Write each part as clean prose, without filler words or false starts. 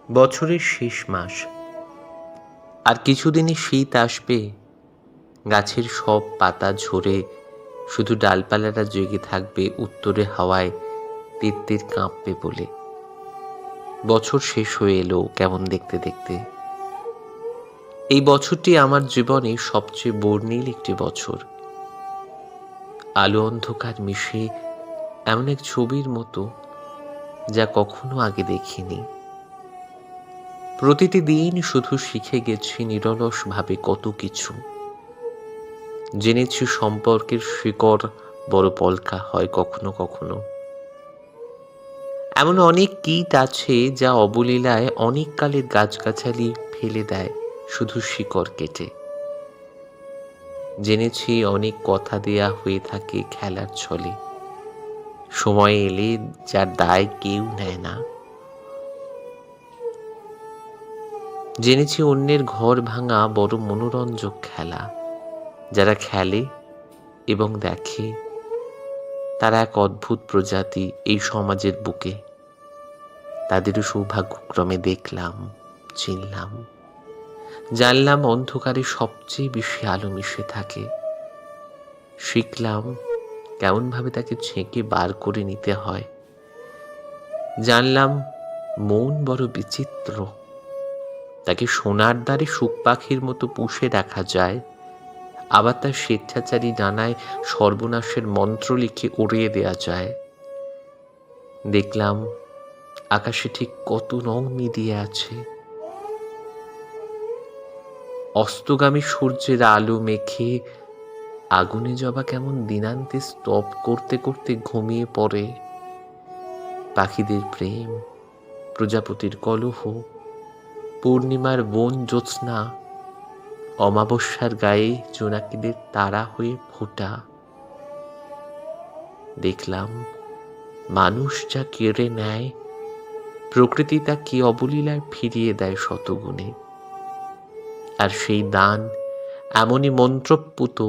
বছরের শেষ মাস, আর কিছুদিনই শীত আসবে। গাছের সব পাতা ঝরে শুধু ডালপালাটা জেগে থাকবে উত্তরে হাওয়ায় তীর কাঁপবে বলে। বছর শেষ হয়ে এলো কেমন দেখতে দেখতে। এই বছরটি আমার জীবনে সবচেয়ে বর্ণিল একটি বছর। আলো অন্ধকার মিশে এমন এক ছবির মতো যা কখনো আগে দেখিনি। প্রতিটি দিন শুধু শিখে গেছি নিরলসভাবে কত কিছু। জেনেছি সম্পর্কের শিকড় বড় পলকা হয় কখনো কখনো। এমন অনেক কীট আছে যা অবলীলায় অনেক কালের গাছগাছালি ফেলে দেয় শুধু শিকড় কেটে। জেনেছি অনেক কথা দেয়া হয়ে থাকে খেলার ছলে, সময় এলে যার দায় কেউ নেয় না। জেনেছি অন্যের ঘর ভাঙা বড় মনোরঞ্জক খেলা। যারা খেলে এবং দেখে তারা এক অদ্ভুত প্রজাতি এই সমাজের বুকে। তাদেরও সৌভাগ্যক্রমে দেখলাম, চিনলাম, জানলাম অন্ধকারে সবচেয়ে বেশি আলো মিশে থাকে। শিখলাম কেমনভাবে তাকে ছেঁকে বার করে নিতে হয়। জানলাম মন বড় বিচিত্র, তাকে সোনার দ্বারে সুখ পাখির মতো পুষে রাখা যায়, আবার তার স্বেচ্ছাচারী ডানায় সর্বনাশের মন্ত্র লিখে উড়িয়ে দেয়া যায়। দেখলাম আকাশে ঠিক কত রং মিলিয়ে আছে। অস্তগামী সূর্যের আলো মেখে আগুনে জবা কেমন দিনান্তে স্তব করতে করতে ঘুমিয়ে পড়ে। পাখিদের প্রেম, প্রজাপতির কলহ, পূর্ণিমার বন জ্যোৎস্না, অমাবস্যার গায়ে জোনাকিদের তারা হয়ে ফোটা। দেখলাম মানুষ যা কেড়ে নেয় প্রকৃতি তা কি অবলীলায় ফিরিয়ে দেয় শতগুণে। আর সেই দান এমনই মন্ত্রপুত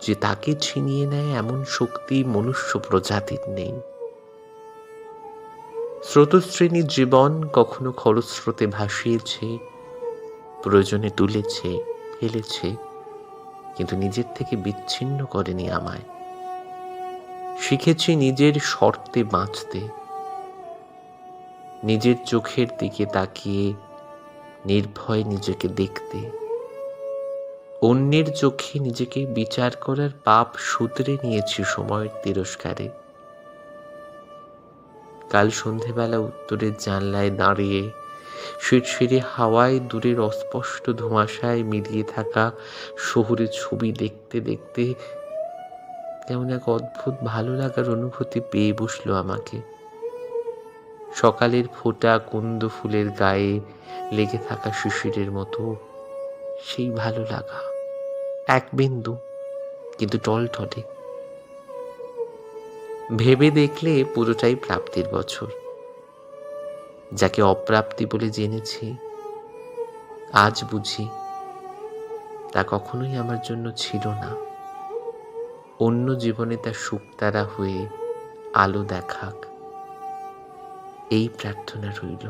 যে তাকে ছিনিয়ে নেয় এমন শক্তি মনুষ্য প্রজাতির নেই। স্রোতস্বিনীর জীবন কখনো খরস্রোতে ভাসিয়েছে, প্রয়োজনে তুলেছে, ফেলেছে, কিন্তু নিজের থেকে বিচ্ছিন্ন করেনি আমায়। শিখেছি নিজের শর্তে বাঁচতে, নিজের চোখের দিকে তাকিয়ে নির্ভয়ে নিজেকে দেখতে, অন্যের চোখে নিজেকে বিচার করার পাপ শুধরে নিয়েছি সময়ের তিরস্কারে। কাল সন্ধেবেলা উত্তরের জানলায় দাঁড়িয়ে শিরশিরে হাওয়ায় দূরের অস্পষ্ট ধোঁয়াশায় মিলিয়ে থাকা শহুরে ছবি দেখতে দেখতে কেমন এক অদ্ভুত ভালো লাগার অনুভূতি পেয়ে বসলো আমাকে। সকালের ফোটা কুন্দ ফুলের গায়ে লেগে থাকা শিশিরের মতো সেই ভালো লাগা, এক বিন্দু কিন্তু টলটলে। ভেবে দেখলে পুরোটাই প্রাপ্তির বছর। যাকে অপ্রাপ্তি বলে জেনেছি আজ বুঝি তা কখনোই আমার জন্য ছিল না। অন্য জীবনে তার শুকতারা হয়ে আলো দেখাক, এই প্রার্থনা রইল।